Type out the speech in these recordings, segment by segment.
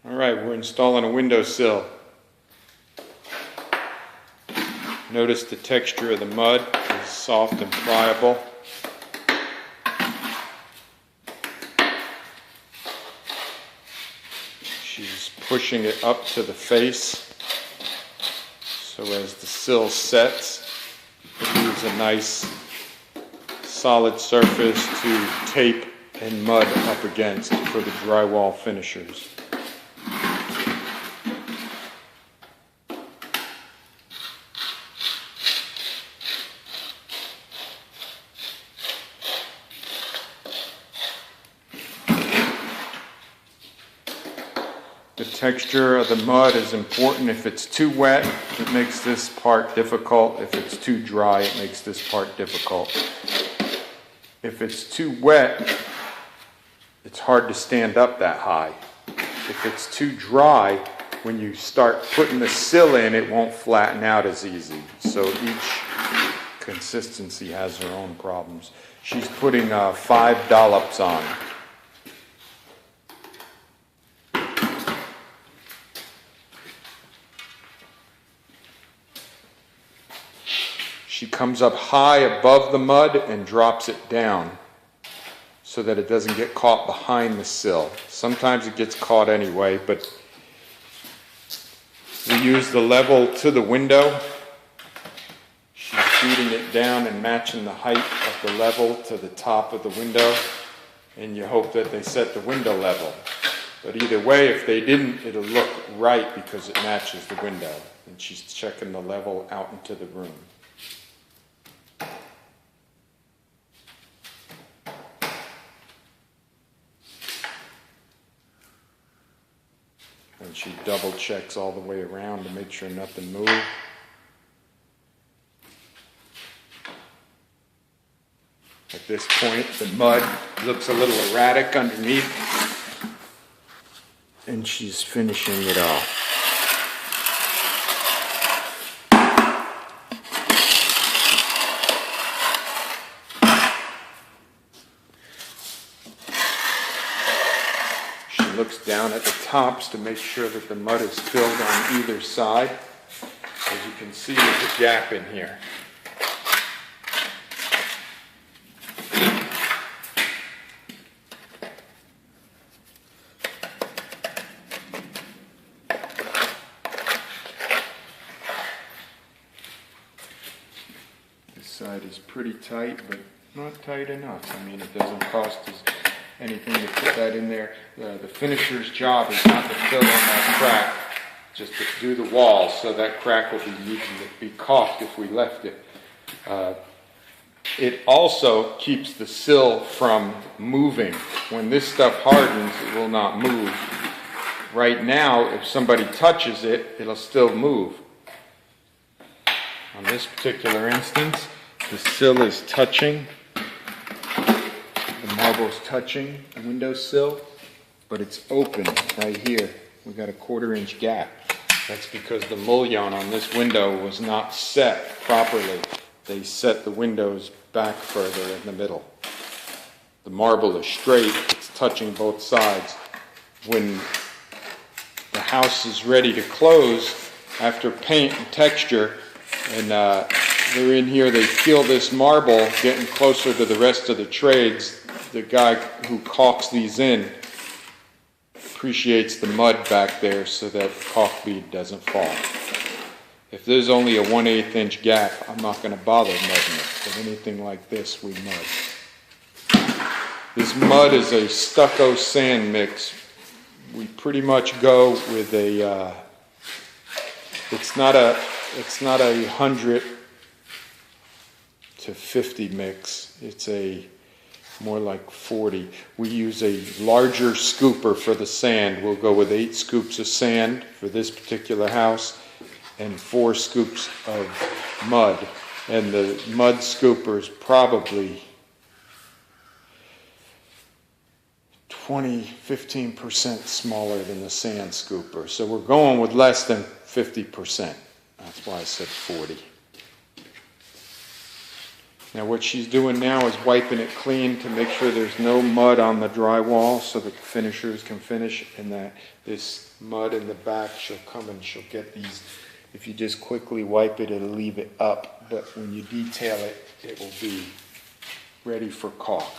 Alright, we're installing a windowsill. Notice the texture of the mud is soft and pliable. She's pushing it up to the face, so as the sill sets, it leaves a nice solid surface to tape and mud up against for the drywall finishers. The texture of the mud is important. If it's too wet, it makes this part difficult. If it's too dry, it makes this part difficult. If it's too wet, it's hard to stand up that high. If it's too dry, when you start putting the sill in, it won't flatten out as easy. So each consistency has her own problems. She's putting 5 dollops on. She comes up high above the mud and drops it down so that it doesn't get caught behind the sill. Sometimes it gets caught anyway, but we use the level to the window. She's feeding it down and matching the height of the level to the top of the window, and you hope that they set the window level. But either way, if they didn't, it'll look right because it matches the window. And she's checking the level out into the room. And she double checks all the way around to make sure nothing moves. At this point, the mud looks a little erratic underneath, and she's finishing it off. Looks down at the tops to make sure that the mud is filled on either side. As you can see, there's a gap in here. This side is pretty tight, but not tight enough. I mean, it doesn't cost us anything to put that in there. The finisher's job is not to fill in that crack, just to do the wall, so that crack will be caulked if we left it. It also keeps the sill from moving. When this stuff hardens, it will not move. Right now, if somebody touches it, it'll still move. On this particular instance, the sill is touching. The marble's touching the windowsill, but it's open right here. We've got a 1/4 inch gap. That's because the mullion on this window was not set properly. They set the windows back further in the middle. The marble is straight, it's touching both sides. When the house is ready to close, after paint and texture, and they're in here, they feel this marble getting closer to the rest of the trades. The guy who caulks these in appreciates the mud back there so that the caulk bead doesn't fall. If there's only a 1/8 inch gap, I'm not going to bother mudding it. But anything like this, we mud. This mud is a stucco sand mix. We pretty much go with a, it's not a 100 to 50 mix. It's a more like 40. We use a larger scooper for the sand. We'll go with 8 scoops of sand for this particular house and 4 scoops of mud. And the mud scooper is probably 15% smaller than the sand scooper. So we're going with less than 50%. That's why I said 40. Now what she's doing now is wiping it clean to make sure there's no mud on the drywall so that the finishers can finish, and that this mud in the back, she'll come and she'll get these. If you just quickly wipe it, it'll leave it up, but when you detail it, it will be ready for caulk.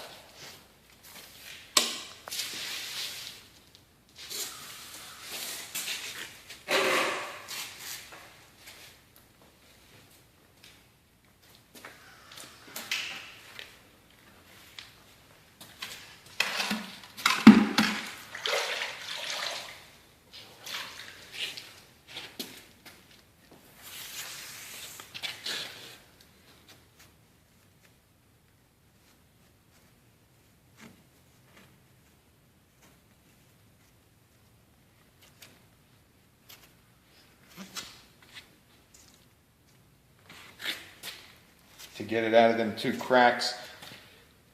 To get it out of them two cracks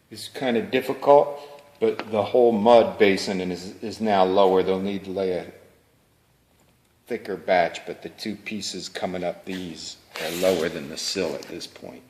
is kind of difficult, but the whole mud basin is now lower. They'll need to lay a thicker batch, but the two pieces coming up these are lower than the sill at this point.